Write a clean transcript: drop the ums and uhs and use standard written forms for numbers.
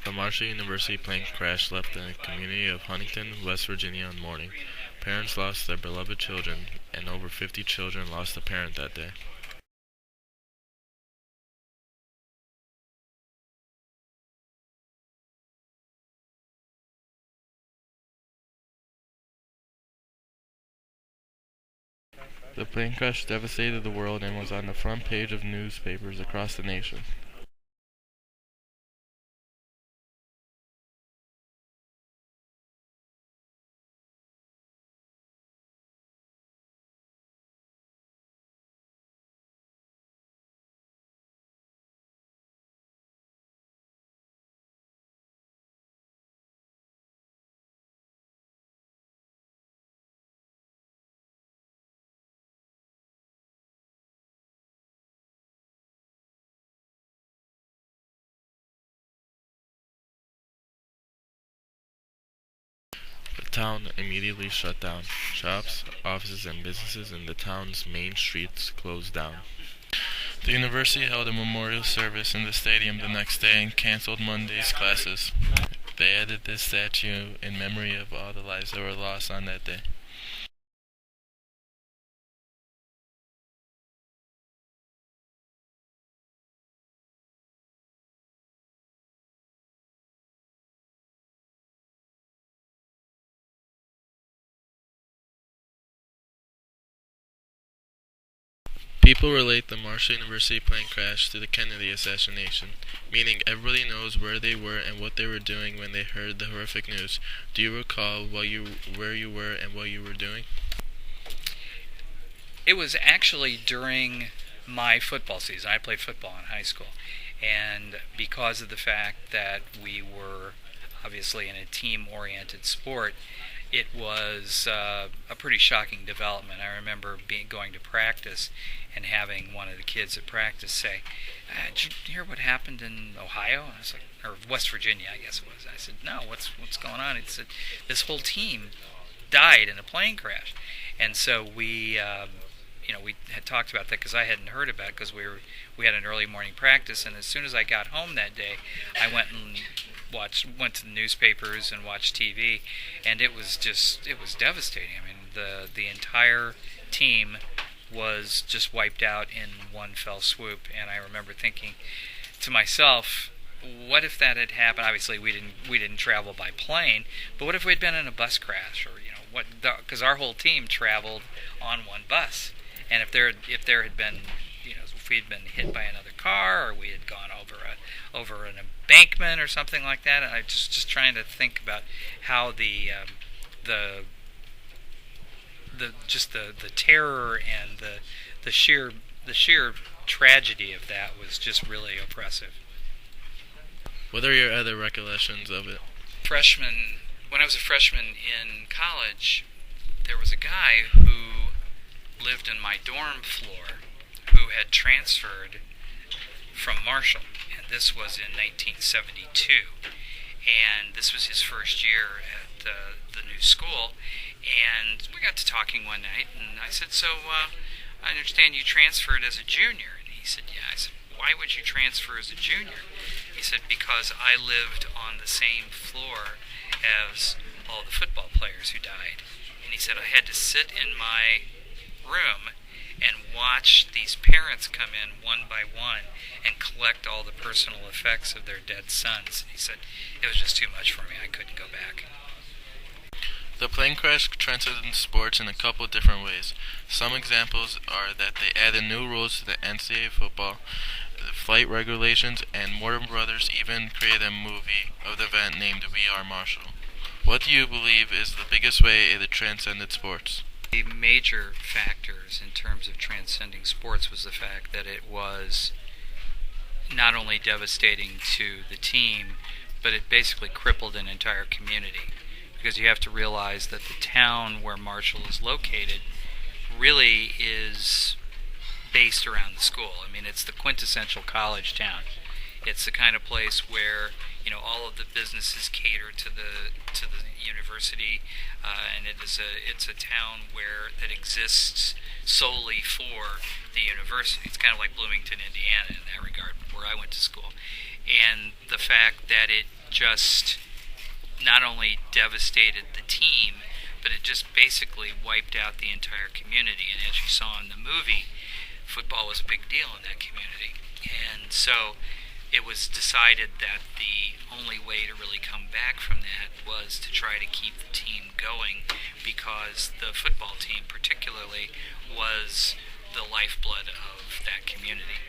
The Marshall University plane crash left the community of Huntington, West Virginia in mourning. Parents lost their beloved children, and over 50 children lost a parent that day. The plane crash devastated the world and was on the front page of newspapers across the nation. The town immediately shut down. Shops, offices, and businesses in the town's main streets closed down. The university held a memorial service in the stadium the next day and canceled Monday's classes. They added this statue in memory of all the lives that were lost on that day. People relate the Marshall University plane crash to the Kennedy assassination, meaning everybody knows where they were and what they were doing when they heard the horrific news. Do you recall where you were and what you were doing? It was actually during my football season. I played football in high school. And because of the fact that we were obviously in a team-oriented sport, it was a pretty shocking development. I remember going to practice and having one of the kids at practice say, "Did you hear what happened in Ohio?" And I was like, or West Virginia, I guess it was. I said, "No, what's going on?" He said, "This whole team died in a plane crash." And so we had talked about that because I hadn't heard about it because we had an early morning practice, and as soon as I got home that day, I went went to the newspapers and watched TV, and it was devastating. I mean, the entire team was just wiped out in one fell swoop, and I remember thinking to myself, what if that had happened? Obviously, we didn't travel by plane, but what if we'd been in a bus crash, or because our whole team traveled on one bus, and if there had been, if we had been hit by another car, or we had gone over an embankment or something like that, and I just trying to think about how the terror and the sheer tragedy of that was just really oppressive. What are your other recollections of it? When I was a freshman in college, there was a guy who lived in my dorm floor who had transferred from Marshall, and this was in 1972, and this was his first year at the new school, and we got to talking one night, and I said, "So, I understand you transferred as a junior," and he said, "Yeah." I said, "Why would you transfer as a junior?" He said, "Because I lived on the same floor as all the football players who died." And he said, "I had to sit in my room and watch these parents come in one by one and collect all the personal effects of their dead sons." And he said, "It was just too much for me. I couldn't go back." The plane crash transcended sports in a couple different ways. Some examples are that they added new rules to the NCAA football, the flight regulations, and Warner Brothers even created a movie of the event named We Are Marshall. What do you believe is the biggest way it transcended sports? The major factors in terms of transcending sports was the fact that it was not only devastating to the team, but it basically crippled an entire community. Because you have to realize that the town where Marshall is located really is based around the school. I mean, it's the quintessential college town. It's the kind of place where all of the businesses cater to the university, and it's a town that exists solely for the university. It's kind of like Bloomington, Indiana, in that regard, where I went to school. and the fact that it just not only devastated the team, but it just basically wiped out the entire community. And as you saw in the movie, football was a big deal in that community. And so it was decided that the only way to really come back from that was to try to keep the team going, because the football team particularly was the lifeblood of that community.